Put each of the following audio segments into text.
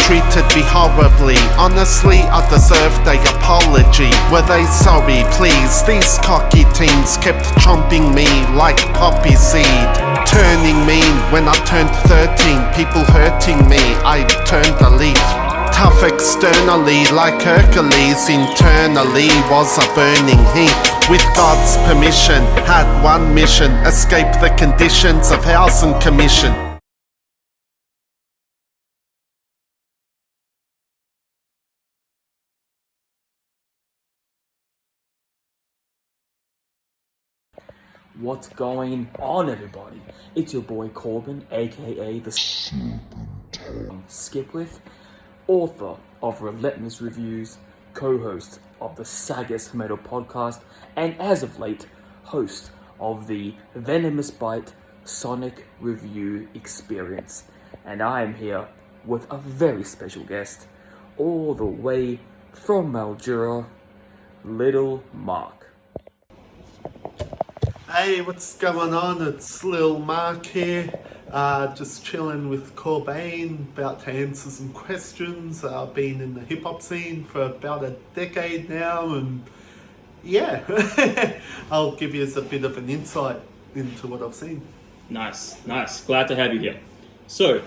treated me horribly. Honestly, I deserved a apology. Were they sorry, please? These cocky teens kept chomping me like poppy seed. Turning mean when I turned 13, people hurting me, I turned a leaf. Tough externally like Hercules, internally was a burning heat. With God's permission, had one mission, escape the conditions of housing commission. What's going on, everybody? It's your boy Corbin, aka the Skipwith, author of Relentless Reviews, co-host of the Sagas Metal podcast, and as of late, host of the Venomous Bite Sonic Review Experience. And I am here with a very special guest, all the way from Mildura, Lil Mark. Hey, what's going on? It's Lil Mark here, just chilling with Corbin, about to answer some questions. I've been in the hip hop scene for about a decade now, and yeah, I'll give you a bit of an insight into what I've seen. Nice. Glad to have you here. So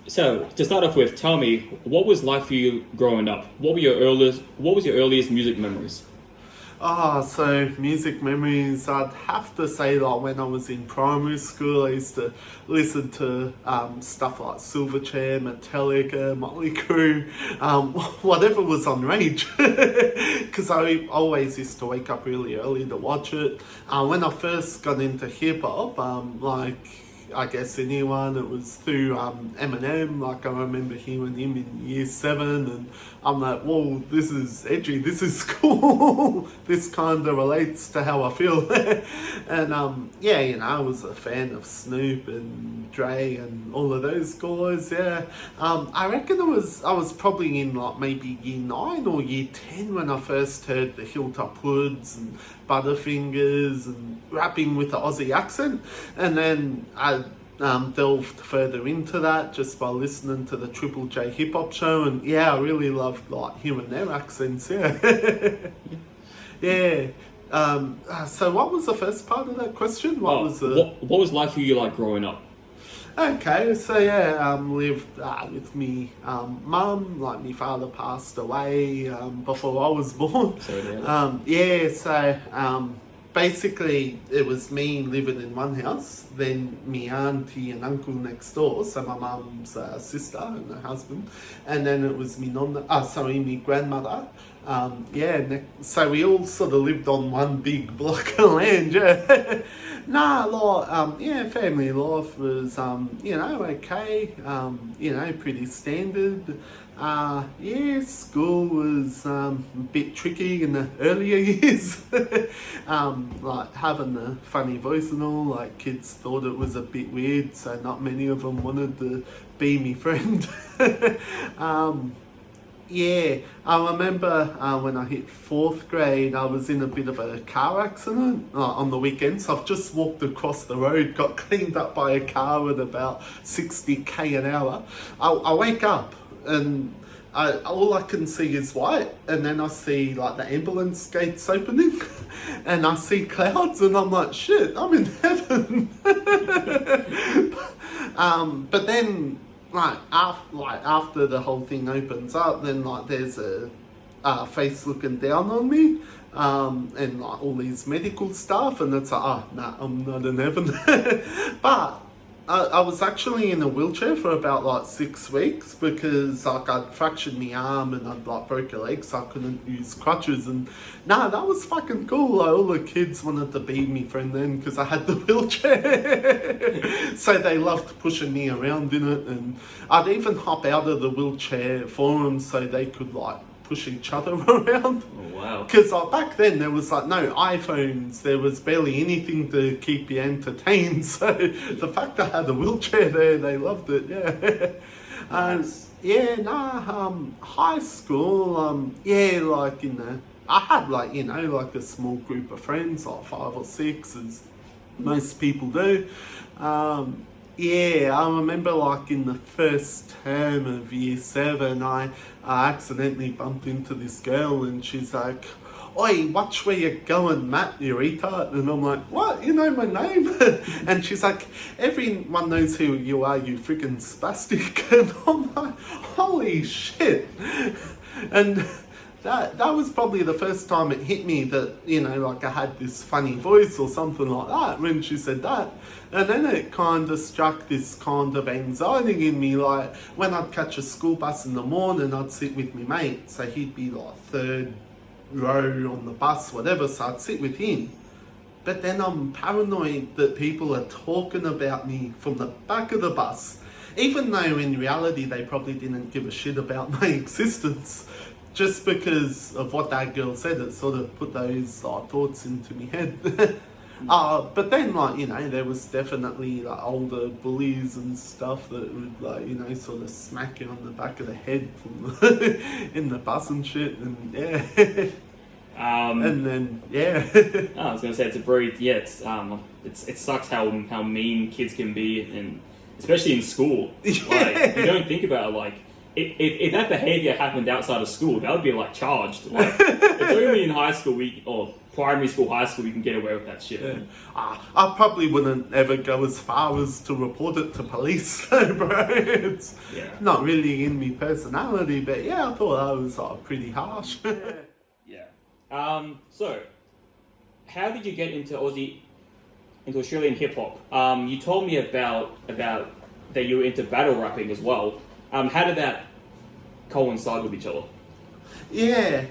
to start off with, tell me, what was life for you growing up? What was your earliest music memories? So music memories, I'd have to say like when I was in primary school, I used to listen to stuff like Silverchair, Metallica, Motley Crue, whatever was on Rage, because I always used to wake up really early to watch it. When I first got into hip hop, like I guess anyone, it was through Eminem. Like I remember hearing him in year 7, and I'm like, whoa, this is edgy, this is cool. This kind of relates to how I feel. And yeah, you know, I was a fan of Snoop and Dre and all of those guys. Yeah, I reckon I was probably in like maybe year 9 or year 10 when I first heard the Hilltop Hoods and Butterfingers and rapping with the Aussie accent, and then I delved further into that just by listening to the Triple J Hip Hop Show, and yeah, I really loved like hearing their accents. Yeah. Yeah. So what was the first part of that question? What was life for you like growing up? Okay, so yeah, lived with me mum. Like my father passed away before I was born. Basically it was me living in one house, then me auntie and uncle next door, so my mum's sister and her husband, and then it was me me grandmother. So we all sort of lived on one big block of land. Yeah. Family life was, okay, pretty standard. School was a bit tricky in the earlier years. Like having the funny voice and all, like kids thought it was a bit weird, so not many of them wanted to be my friend. I remember when I hit 4th grade, I was in a bit of a car accident on the weekends. I've just walked across the road, got cleaned up by a car at about 60k an hour. I wake up and all I can see is white, and then I see like the ambulance gates opening and I see clouds, and I'm like, shit, I'm in heaven. But then after the whole thing opens up, then like there's a face looking down on me, and like all these medical stuff, and it's like, I'm not in heaven. But I was actually in a wheelchair for about like 6 weeks because like I'd fractured my arm and I'd like broke a leg, so I couldn't use crutches. And that was fucking cool. Like, all the kids wanted to be my friend then because I had the wheelchair. So they loved pushing me around in it, and I'd even hop out of the wheelchair for them so they could like push each other around. Oh, wow. Because back then there was like no iPhones, there was barely anything to keep you entertained, so the fact I had a wheelchair there, they loved it. Yeah. Nice. High school, I had like a small group of friends, like 5 or 6, as most people do. Yeah, I remember like in the first term of year 7, I accidentally bumped into this girl and she's like, "Oi, watch where you're going, Matt, you retard." And I'm like, "What? You know my name?" And she's like, "Everyone knows who you are, you freaking spastic." And I'm like, "Holy shit." And that was probably the first time it hit me that, you know, like I had this funny voice or something like that when she said that. And then it kind of struck this kind of anxiety in me, like when I'd catch a school bus in the morning, I'd sit with my mate, so he'd be like third row on the bus, whatever, so I'd sit with him. But then I'm paranoid that people are talking about me from the back of the bus, even though in reality they probably didn't give a shit about my existence. Just because of what that girl said, it sort of put those thoughts into my head. But then, like, you know, there was definitely like older bullies and stuff that would, like, you know, sort of smack you on the back of the head from in the bus and shit, and yeah. And then, yeah. I was gonna say it's a very it sucks how mean kids can be, and especially in school. Like, you don't think about it, like. If that behaviour happened outside of school, that would be like charged. Like, it's only in high school or primary school, high school, you can get away with that shit. Yeah. I probably wouldn't ever go as far as to report it to police, though, bro. It's not really in me personality, but yeah, I thought that was pretty harsh. Yeah. So, how did you get into Australian hip hop? You told me about that you were into battle rapping as well. How did that coincide with each other? Yeah,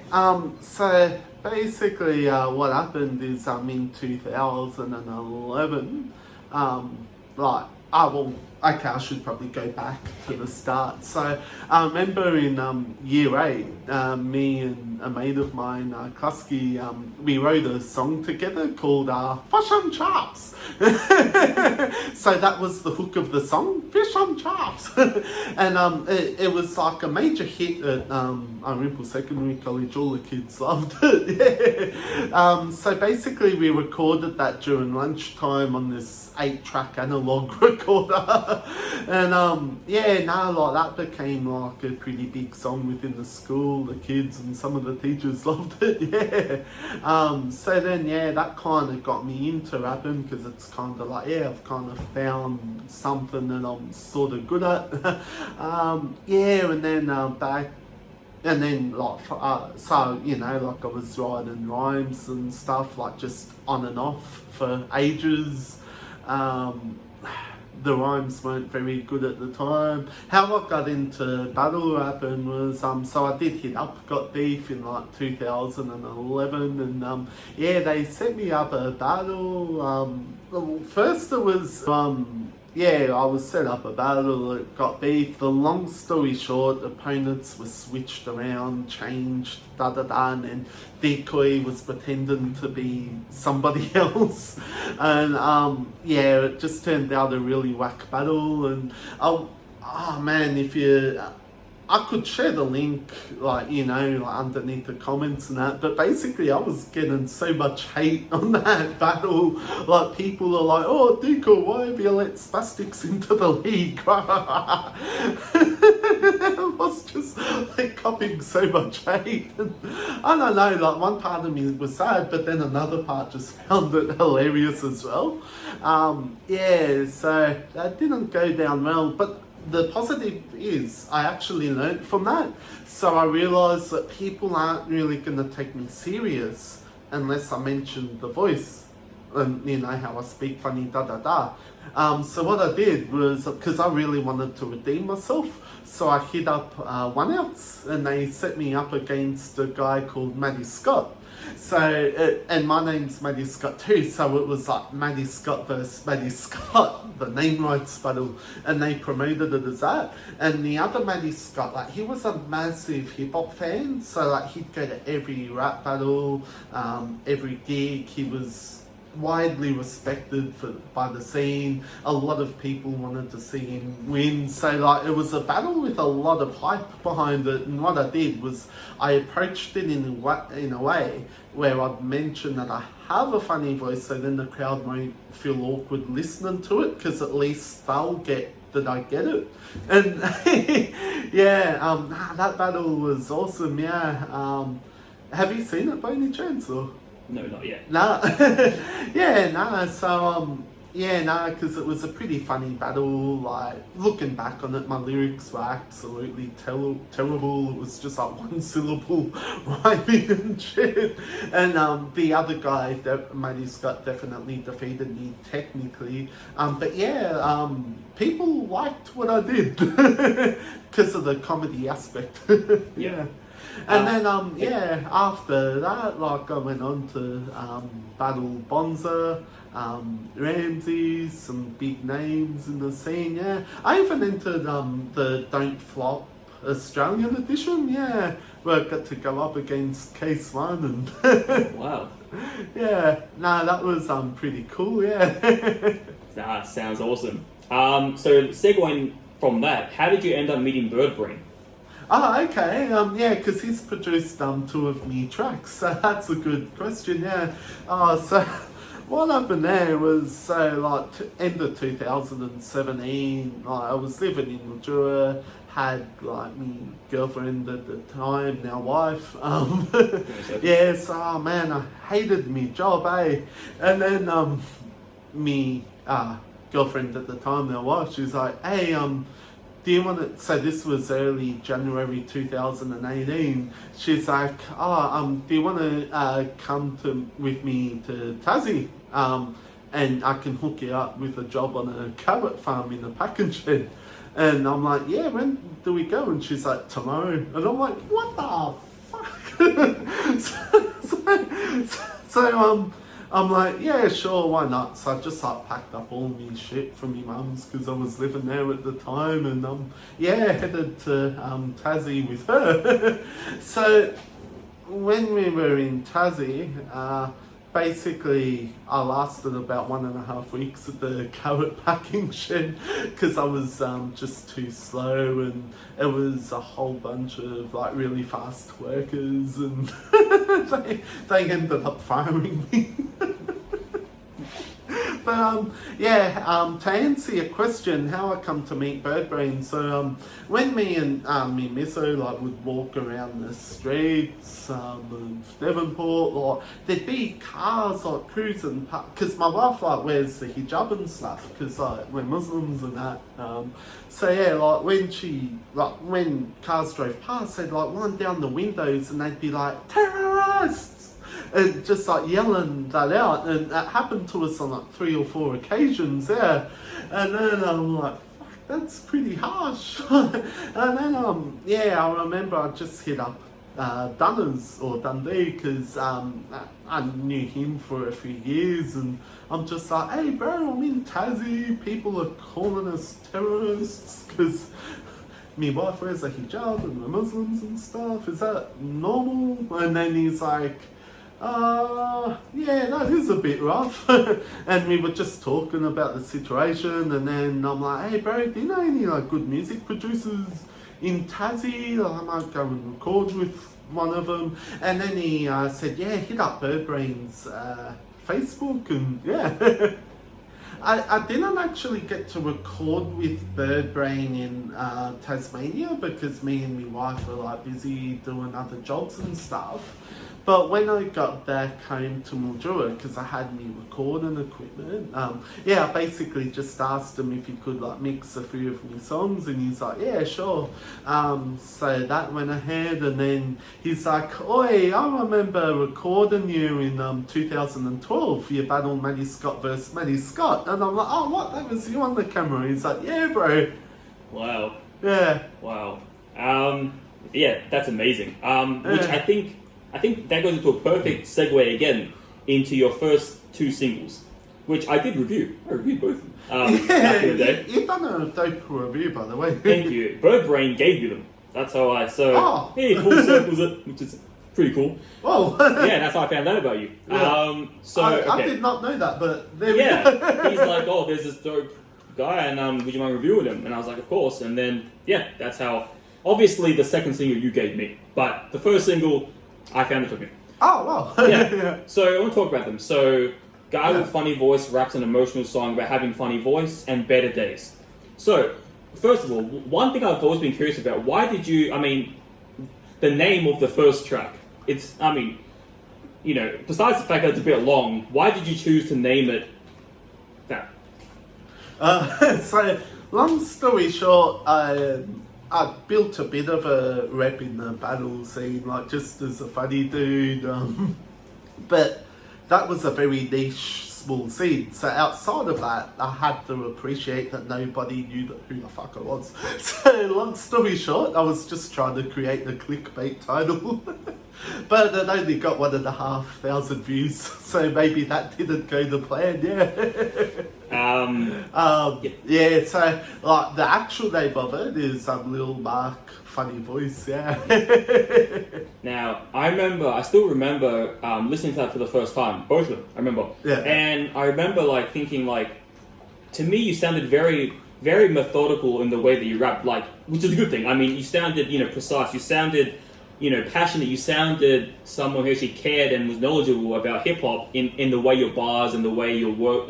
so basically what happened is in 2011, I should probably go back to the start. So I remember in year 8, me and a mate of mine, Klasky, we wrote a song together called Fish and Chops. So that was the hook of the song, Fish and Chops. And it was like a major hit at Rimple Secondary College. All the kids loved it. Yeah. So basically we recorded that during lunchtime on this 8-track analog recorder. And that became like a pretty big song within the school. The kids and some of the teachers loved it. Yeah. So then that kind of got me into rapping, because it's kind of like I've kind of found something that I'm sort of good at. And then back. And then, so, you know, like I was writing rhymes and stuff, like just on and off for ages. The rhymes weren't very good at the time. How I got into battle rapping was, so I did hit up Got Beef in like 2011, and they set me up a battle. First it was, I was set up a battle at Got Beef. The long story short, opponents were switched around, changed, and then Decoy was pretending to be somebody else. And it just turned out a really whack battle. And I could share the link, underneath the comments and that, but basically I was getting so much hate on that battle. Like, people are like, "Oh, Deco, why have you let spastics into the league?" I was just copying so much hate. And I don't know, one part of me was sad, but then another part just found it hilarious as well. So that didn't go down well, but the positive is I actually learned from that. So I realised that people aren't really going to take me serious unless I mention the voice and, you know, how I speak funny, So what I did was, because I really wanted to redeem myself, so I hit up One Outs, and they set me up against a guy called Maddie Scott. So, and my name's Maddie Scott too, so it was like Maddie Scott versus Maddie Scott, the name rights battle, and they promoted it as that. And the other Maddie Scott, he was a massive hip hop fan, so he'd go to every rap battle, every gig. He was widely respected by the scene. A lot of people wanted to see him win. So like it was a battle with a lot of hype behind it. And what I did was I approached it in a way where I'd mention that I have a funny voice, so then the crowd won't feel awkward listening to it, because at least they'll get that I get it. And that battle was awesome. Have you seen it by any chance, or? No, not yet. Nah. Because it was a pretty funny battle. Like, looking back on it, my lyrics were absolutely terrible. It was just like one syllable rhyming and shit. And the other guy, Matty Scott, definitely defeated me technically. People liked what I did because of the comedy aspect. Yeah. And then, after that, like, I went on to battle Bonza, Ramsey, some big names in the scene, I even entered the Don't Flop Australian edition, where I got to go up against Case One and... Wow. That was pretty cool, That sounds awesome. So segueing from that, how did you end up meeting Birdbrain? Oh, okay. Because he's produced 2 of me tracks, so that's a good question. So what happened there was, end of 2017, I was living in Mildura, had me girlfriend at the time, now wife. I hated me job, And then me girlfriend at the time, now wife, she's like, hey, do you want to, so this was early January 2018, she's like, do you want to come with me to Tassie? And I can hook you up with a job on a carrot farm in a packing shed. And I'm like, yeah, when do we go? And she's like, tomorrow. And I'm like, what the fuck? So I'm like, yeah, sure, why not? So I just packed up all my shit from my mum's, because I was living there at the time, and headed to Tassie with her. So when we were in Tassie, basically I lasted about 1.5 weeks at the carrot packing shed, because I was just too slow, and it was a whole bunch of really fast workers, and they ended up firing me. But to answer your question, how I come to meet Birdbrain. So when me and me misso would walk around the streets of Devonport, there'd be cars cruising, because my wife wears the hijab and stuff, because we're Muslims and that. When cars drove past, they'd run down the windows and they'd be like, terrorists! And just yelling that out, and that happened to us on 3 or 4 occasions, And then I'm like, fuck, that's pretty harsh. And then I remember I just hit up Dunners or Dundee, because I knew him for a few years, and I'm just like, hey bro, I'm in Tassie, people are calling us terrorists because my wife wears a hijab and we're Muslims and stuff, is that normal? And then he's like, that is a bit rough. And we were just talking about the situation, and then I'm like, hey bro, do you know any good music producers in Tassie? I might go and record with one of them. And then he said, hit up Birdbrain's Facebook, and I didn't actually get to record with Birdbrain in Tasmania, because me and my wife were busy doing other jobs and stuff. But when I got back home to Mildura, because I had my recording equipment, I basically just asked him if he could mix a few of my songs, and he's like, yeah, sure. So that went ahead, and then he's like, oi, I remember recording you in 2012 for your battle Matty Scott versus Matty Scott. And I'm like, oh, what? That was you on the camera? He's like, yeah, bro. Wow. Yeah. Wow. That's amazing. Which I think that goes into a perfect segue again into your first 2 singles, which I did review. I reviewed both back in the day. You've done a dope review, by the way. Thank you. Birdbrain gave you them. That's how he full circles it, which is pretty cool. Whoa. Yeah, that's how I found out about you. Yeah. I did not know that, but there we go. Yeah, he's like, oh, there's this dope guy, and would you mind reviewing him? And I was like, of course. And then, yeah, that's how. Obviously, the second single you gave me, but the first single, I found it for me. Oh, wow. Yeah. So I want to talk about them. So, guy with funny voice raps an emotional song about having funny voice and better days. So, first of all, one thing I've always been curious about, why did you, the name of the first track, it's, besides the fact that it's a bit long, why did you choose to name it that? So, long story short, I built a bit of a rep in the battle scene, like just as a funny dude, but that was a very niche, small scene. So outside of that, I had to appreciate that nobody knew who the fuck I was. So long story short, I was just trying to create a clickbait title. But it only got 1,500 views, so maybe that didn't go to plan, yeah. So like the actual name of it is Lil Mark, funny voice, yeah. Now, I still remember listening to that for the first time, both of them, I remember. Yeah. And I remember thinking to me you sounded very, very methodical in the way that you rapped, which is a good thing. I mean, you sounded, precise, you sounded, passionate, you sounded someone who actually cared and was knowledgeable about hip hop in the way your bars and the way your work,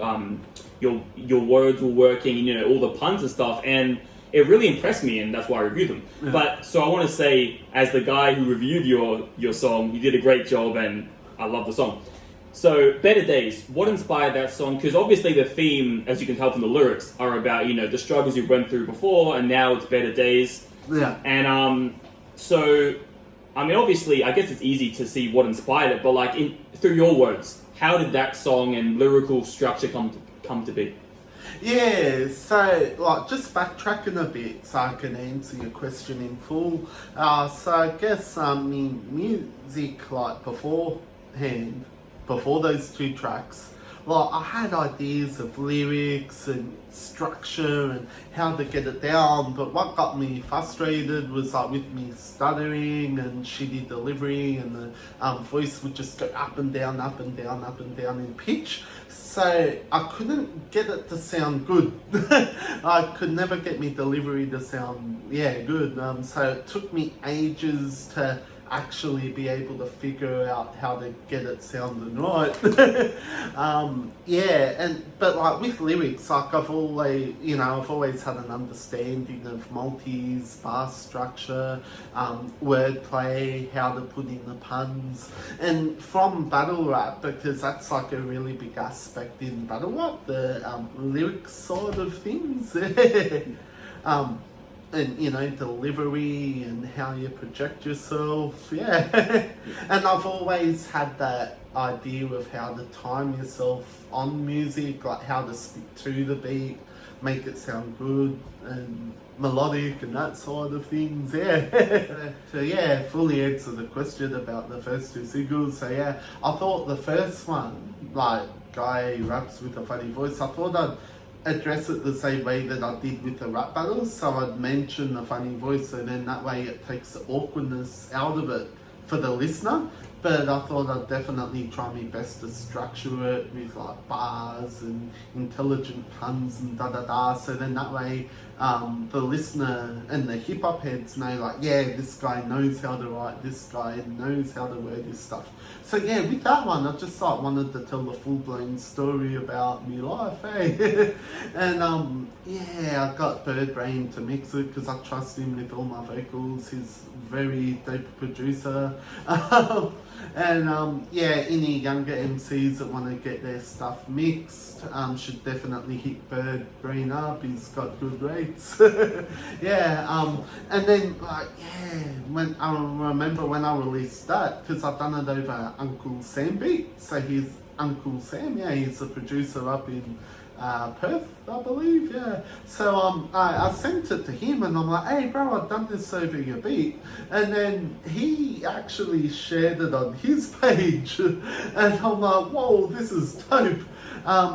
your words were working, all the puns and stuff, and it really impressed me, and that's why I reviewed them. Yeah. But so I want to say, as the guy who reviewed your song, you did a great job, and I love the song. So, Better Days, what inspired that song? Because obviously the theme, as you can tell from the lyrics, are about the struggles you went through before, and now it's better days. Yeah. And so. Obviously, I guess it's easy to see what inspired it, but through your words, how did that song and lyrical structure come to be? Yeah, so just backtracking a bit so I can answer your question in full. So I guess music beforehand, before those two tracks, I had ideas of lyrics and structure and how to get it down, but what got me frustrated was with me stuttering and shitty delivery, and the voice would just go up and down, up and down, up and down in pitch. So I couldn't get it to sound good. I could never get me delivery to sound good. So it took me ages to actually be able to figure out how to get it sounding right. But with lyrics, I've always had an understanding of multis, bar structure, wordplay, how to put in the puns, and from battle rap, because that's a really big aspect in battle rap, the lyrics side of things. And delivery and how you project yourself, and I've always had that idea of how to time yourself on music, how to stick to the beat, make it sound good and melodic and that side of things, So fully answer the question about the first two singles. So I thought the first one, guy raps with a funny voice, I thought I'd address it the same way that I did with the rap battles. So I'd mention the funny voice, and then that way it takes the awkwardness out of it for the listener. But I thought I'd definitely try my best to structure it with bars and intelligent puns and da-da-da. So then that way the listener and the hip-hop heads know this guy knows how to write, this guy knows how to word this stuff. So with that one, I just wanted to tell a full-blown story about my life, And I got Birdbrain to mix it because I trust him with all my vocals. He's very dope producer. Any younger MCs that want to get their stuff mixed should definitely hit Birdbrain up. He's got good rates. And then when I remember when I released that, because I've done it over Uncle Sam beat. So he's Uncle Sam, he's a producer up in Perth, I believe, So I sent it to him and I'm like, hey bro, I've done this over your beat. And then he actually shared it on his page. And I'm like, whoa, this is dope.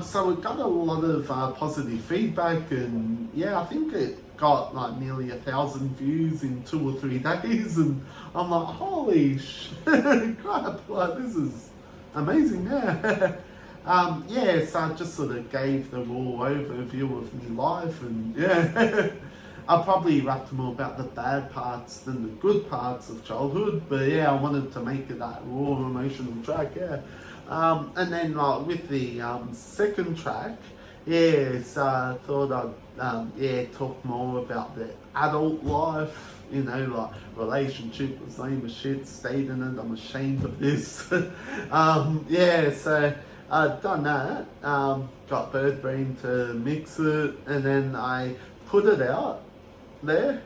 So it got a lot of positive feedback, and I think it got like nearly 1,000 views in 2 or 3 days, and I'm like, holy crap, like this is amazing, yeah. Yeah, so I just sort of gave the raw overview of my life, and yeah. I probably rapped more about the bad parts than the good parts of childhood, but yeah, I wanted to make it that raw emotional track, yeah. And then like with the second track, yeah, so I thought I'd talk more about the adult life, you know, like relationship was lame as shit, stayed in it, I'm ashamed of this. Yeah, so I'd done that, got Birdbrain to mix it, and then I put it out there.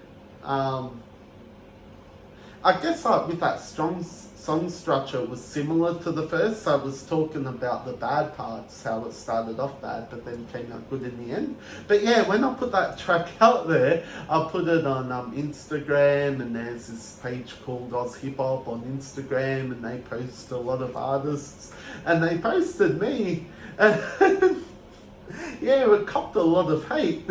I guess like with that strong song structure, it was similar to the first. So I was talking about the bad parts, how it started off bad, but then came out good in the end. But yeah, when I put that track out there, I put it on Instagram, and there's this page called Oz Hip Hop on Instagram, and they post a lot of artists, and they posted me. Yeah, it copped a lot of hate.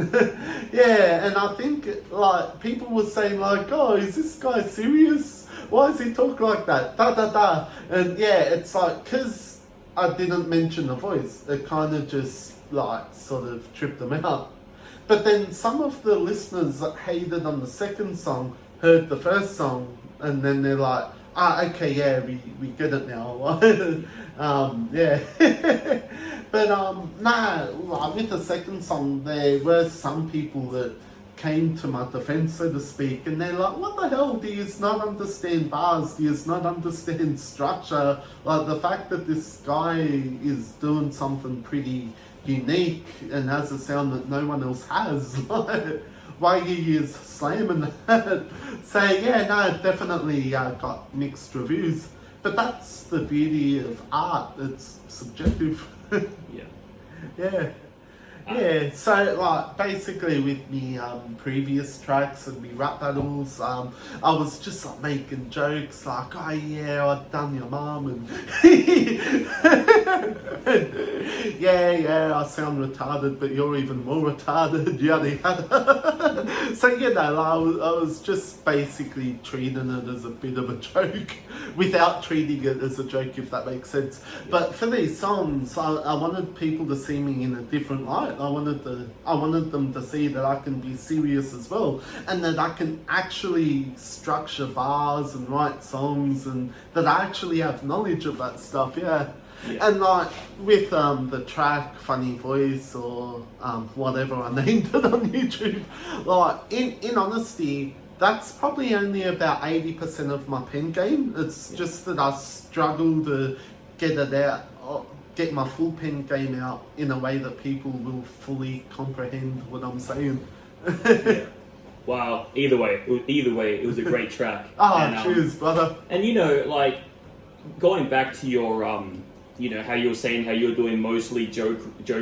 Yeah, and I think like people were saying like, oh, is this guy serious? Why does he talk like that? Da da da. And yeah, it's like, because I didn't mention the voice, it kind of just like sort of tripped them out. But then some of the listeners that hated on the second song heard the first song, and then they're like, okay, yeah, we get it now. Yeah. But nah, like with the second song, there were some people that came to my defense, so to speak, and they're like, what the hell, do you not understand bars? Do you not understand structure? Like the fact that this guy is doing something pretty unique and has a sound that no one else has. Like, why you use slamming that? So yeah, no, definitely got mixed reviews. But that's the beauty of art, it's subjective. Yeah. Yeah. Yeah, so like basically with me previous tracks and me rap battles, I was just like making jokes like, oh yeah, I've done your mum, and yeah, I sound retarded, but you're even more retarded, yada yada. So you know, I was just basically treating it as a bit of a joke, without treating it as a joke, if that makes sense. But for these songs, I wanted people to see me in a different light. I wanted them to see that I can be serious as well, and that I can actually structure bars and write songs, and that I actually have knowledge of that stuff. Yeah. And like with the track Funny Voice, or whatever I named it on YouTube, like in honesty, that's probably only about 80% of my pen game. It's just that I struggle to get it out, get my full pen game out in a way that people will fully comprehend what I'm saying. Yeah. Wow. Either way, it was a great track. Cheers, brother. And you know, like going back to your you know, how you were saying how you were doing mostly joke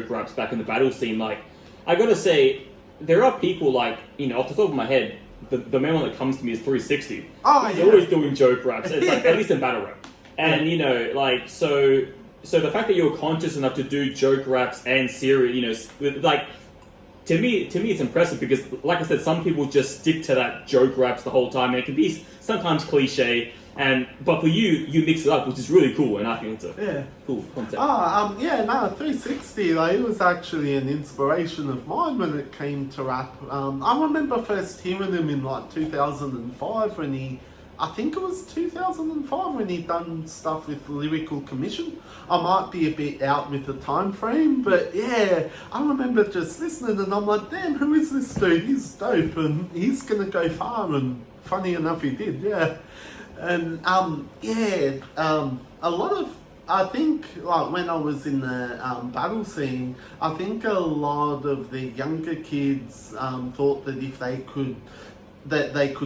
raps back in the battle scene. Like, I gotta say, there are people like, you know, off the top of my head, the main one that comes to me is 360. He's always doing joke raps. It's like at least in battle rap. And you know, like so the fact that you're conscious enough to do joke raps and serious, you know, like to me it's impressive, because like I said, some people just stick to that joke raps the whole time, and it can be sometimes cliche. But for you mix it up, which is really cool, and I think it's a cool concept. 360, like, it was actually an inspiration of mine when it came to rap. I remember first hearing him in like 2005 when I think it was 2005 when he done stuff with Lyrical Commission. I might be a bit out with the time frame, but yeah, I remember just listening and I'm like, damn, who is this dude? He's dope and he's gonna go far, and funny enough he did, yeah. And a lot of, I think, like when I was in the battle scene, I think a lot of the younger kids thought that if they could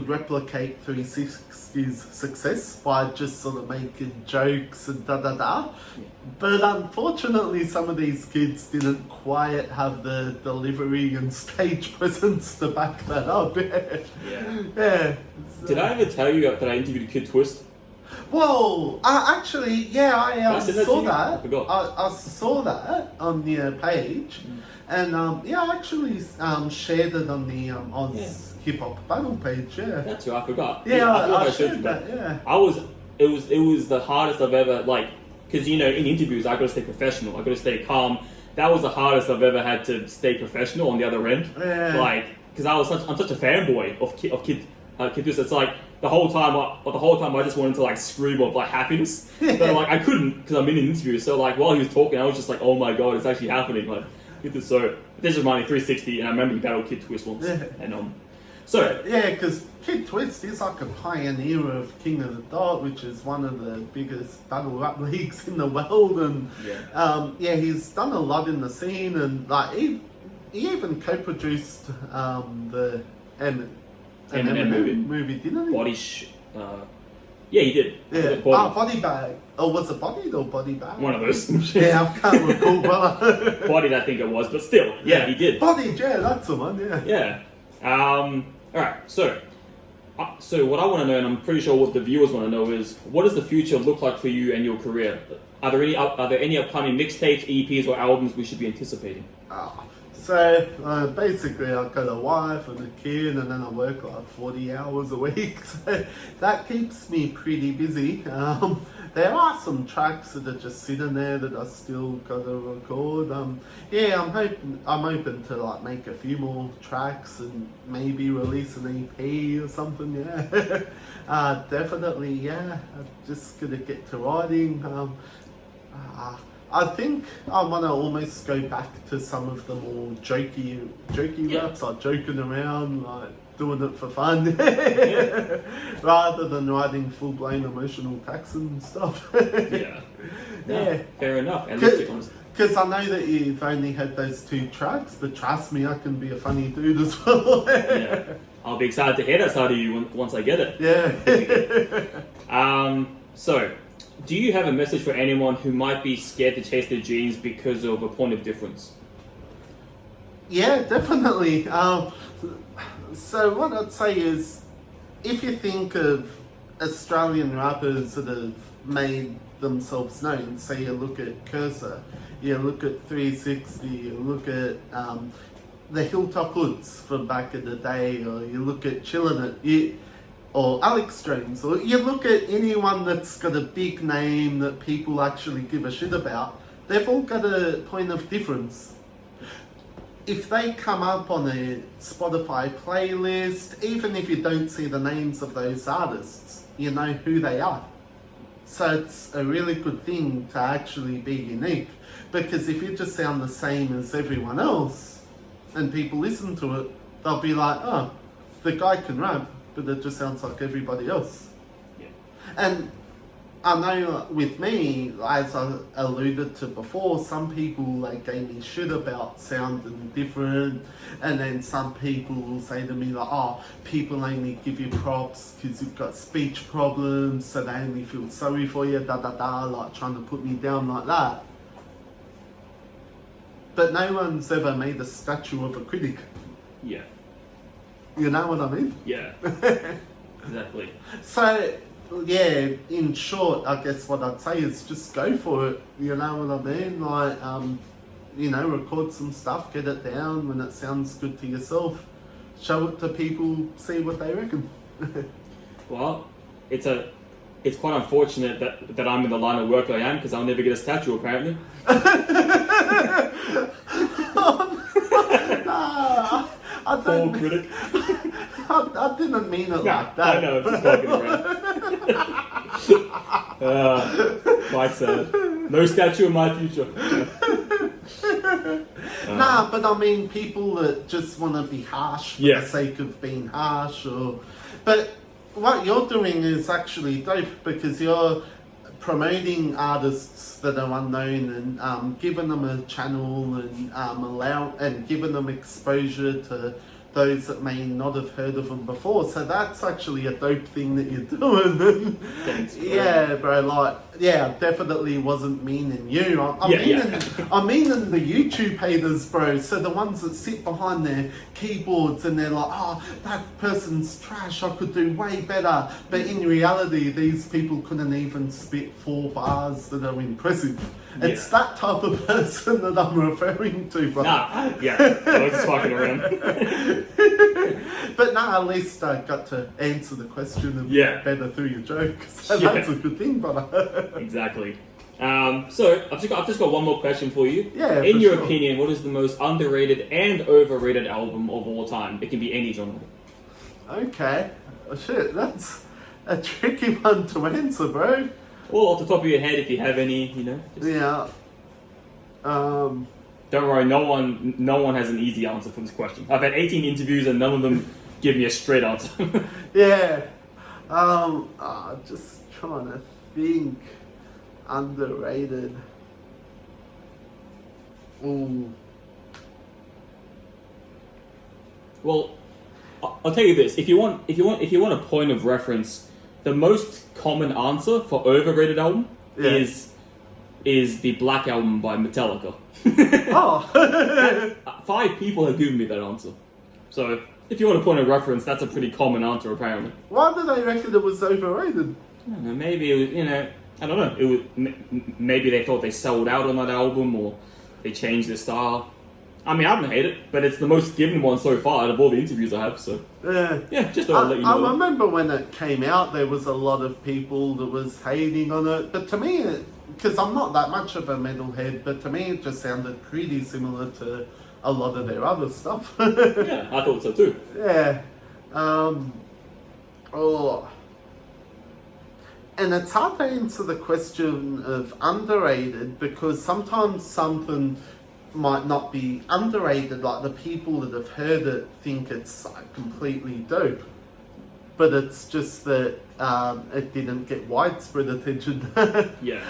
replicate 360's success by just sort of making jokes and da-da-da. Yeah. But unfortunately, some of these kids didn't quite have the delivery and stage presence to back that up. Yeah. Did I ever tell you that I interviewed Kid Twist? Well, actually, yeah, I I send that to saw you? I that. forgot. I saw that on your page, and yeah, I actually shared it on the Oz Hip Hop Battle page. Yeah, That's right, I forgot. yeah, I feel like I showed you, shared but that. Yeah. it was the hardest I've ever, like, because, you know, in interviews, I got to stay professional, I got to stay calm. That was the hardest I've ever had to stay professional on the other end. Yeah. Like, because I'm such a fanboy of Kid Kidus. It's like the whole time I just wanted to like scream of like happiness, but like I couldn't because I'm in an interview. So like while he was talking, I was just like, oh my god, it's actually happening. Like Kid is so. This is Money 360, and I remember he battled Kid Twist once, and so yeah, because Kid Twist is like a pioneer of King of the Dot, which is one of the biggest battle rap leagues in the world, and yeah, he's done a lot in the scene, and like he even co-produced the Eminem movie, didn't he? Yeah, he did. Yeah. Body. Body Bag. Oh, was it Bodied or Body Bag? One of those. Yeah, I can't recall, brother. Bodied, I think it was, but still, yeah, he did. Bodied, yeah, that's the one, yeah. Yeah. Alright, so what I want to know, and I'm pretty sure what the viewers want to know, is what does the future look like for you and your career? Are there any upcoming mixtapes, EPs, or albums we should be anticipating? So basically, I've got a wife and a kid, and then I work like 40 hours a week. So that keeps me pretty busy. There are some tracks that are just sitting there that I still got to record. Yeah, I'm open to like make a few more tracks and maybe release an EP or something. Yeah, definitely. Yeah, I'm just gonna get to writing. I think I want to almost go back to some of the more jokey raps, like joking around, like doing it for fun, rather than writing full-blown emotional attacks and stuff. Yeah, fair enough. Because I know that you've only had those 2 tracks, but trust me, I can be a funny dude as well. Yeah, I'll be excited to hear that side of you once I get it. Yeah. So, do you have a message for anyone who might be scared to chase their dreams because of a point of difference? Yeah, definitely. So what I'd say is, if you think of Australian rappers that have made themselves known, say you look at Cursor, you look at 360, you look at the Hilltop Hoods from back in the day, or you look at Chillin' It, or Alex Jones, or you look at anyone that's got a big name that people actually give a shit about, they've all got a point of difference. If they come up on a Spotify playlist, even if you don't see the names of those artists, you know who they are. So it's a really good thing to actually be unique, because if you just sound the same as everyone else and people listen to it, they'll be like, oh, the guy can rap, but it just sounds like everybody else. Yeah. And I know with me, as I alluded to before, some people like gave me shit about sounding different, and then some people will say to me like, oh, people only give you props because you've got speech problems, so they only feel sorry for you, like trying to put me down like that. But no one's ever made a statue of a critic. Yeah. You know what I mean? Yeah. Exactly. So, yeah, in short, I guess what I'd say is just go for it. You know what I mean? Like, you know, record some stuff, get it down when it sounds good to yourself. Show it to people, see what they reckon. Well, it's quite unfortunate that I'm in the line of work I am, because I'll never get a statue apparently. I don't. Poor critic. I didn't mean it like that. I know, just walking around. Quite sad. No statue in my future. Nah, but I mean people that just want to be harsh for the sake of being harsh, but what you're doing is actually dope, because you're promoting artists that are unknown and giving them a channel and giving them exposure to those that may not have heard of them before. So that's actually a dope thing that you're doing. Thanks, bro. Yeah, bro. Like, yeah, definitely wasn't meaning you. I'm Yeah, meaning the YouTube haters, bro. So the ones that sit behind their keyboards and they're like, oh, that person's trash, I could do way better. But in reality, these people couldn't even spit 4 bars that are impressive. It's that type of person that I'm referring to, bro. Nah, yeah, I was just fucking around. But nah, at least I got to answer the question a bit better through your joke. So that's a good thing, brother. Exactly. So I've just got one more question for you. Yeah. In your opinion, what is the most underrated and overrated album of all time? It can be any genre. Okay. Oh, shit, that's a tricky one to answer, bro. Well, off the top of your head, if you have any, Yeah. Don't worry, no one has an easy answer for this question. I've had 18 interviews and none of them give me a straight answer. Yeah. Just trying to think. Underrated. Ooh. Well, I'll tell you this: if you want a point of reference, the most common answer for overrated album is the Black Album by Metallica. Oh. 5 people have given me that answer. So if you want a point of reference, that's a pretty common answer apparently. Why do they reckon it was overrated? I don't know, maybe it was, I don't know. It was, maybe they thought they sold out on that album, or they changed their style. I mean, I don't hate it, but it's the most given one so far out of all the interviews I have. So yeah, just thought I'd let you know. I remember when it came out, there was a lot of people that was hating on it. But to me, because I'm not that much of a metalhead, but to me it just sounded pretty similar to a lot of their other stuff. Yeah, I thought so too. Yeah. And it's hard to answer the question of underrated because sometimes something might not be underrated, like the people that have heard it think it's like completely dope. But it's just that it didn't get widespread attention. Yeah.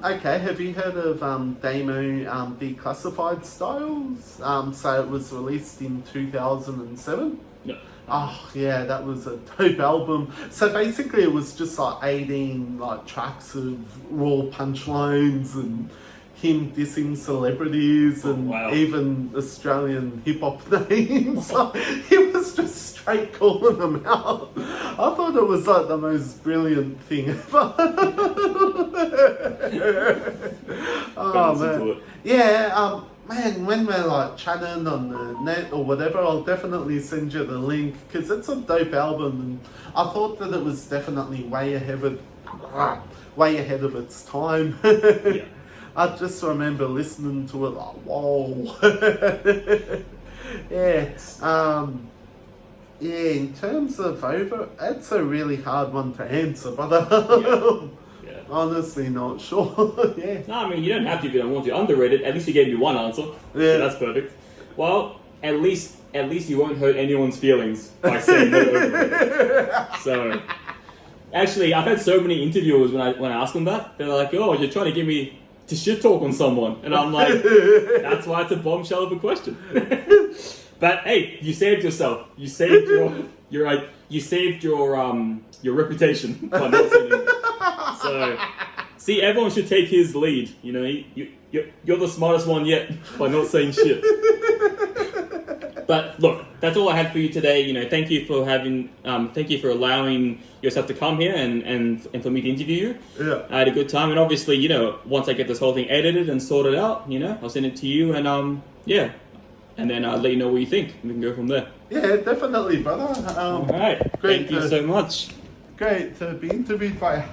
Okay, have you heard of Damo Declassified Styles? So it was released in 2007. No. Oh yeah, that was a dope album. So basically it was just like 18 like tracks of raw punchlines and him dissing celebrities and even Australian hip hop names. So he was just straight calling them out. I thought it was like the most brilliant thing ever. Oh man. Yeah, man, when we're like chatting on the net or whatever, I'll definitely send you the link because it's a dope album and I thought that it was definitely way ahead of its time. Yeah. I just remember listening to it like, whoa. Yeah. Yeah, in terms of it's a really hard one to answer, but Yeah. honestly not sure. Yeah. No, I mean, you don't have to if you don't want to. Underrated, at least you gave me one answer. Yeah. So that's perfect. Well, at least you won't hurt anyone's feelings by saying no overrated. So, actually, I've had so many interviewers when I ask them that, they're like, oh, you're trying to get me to shit talk on someone. And I'm like, that's why it's a bombshell of a question. But hey, you saved yourself. You saved your reputation by not saying it. So, see, everyone should take his lead. You're the smartest one yet by not saying shit. But look, that's all I had for you today. Thank you for allowing yourself to come here and for me to interview you. Yeah. I had a good time, and obviously, once I get this whole thing edited and sorted out, I'll send it to you, and and then I'll let you know what you think. We can go from there. Yeah, definitely, brother. All right. Thank you so much. Great to be interviewed by you.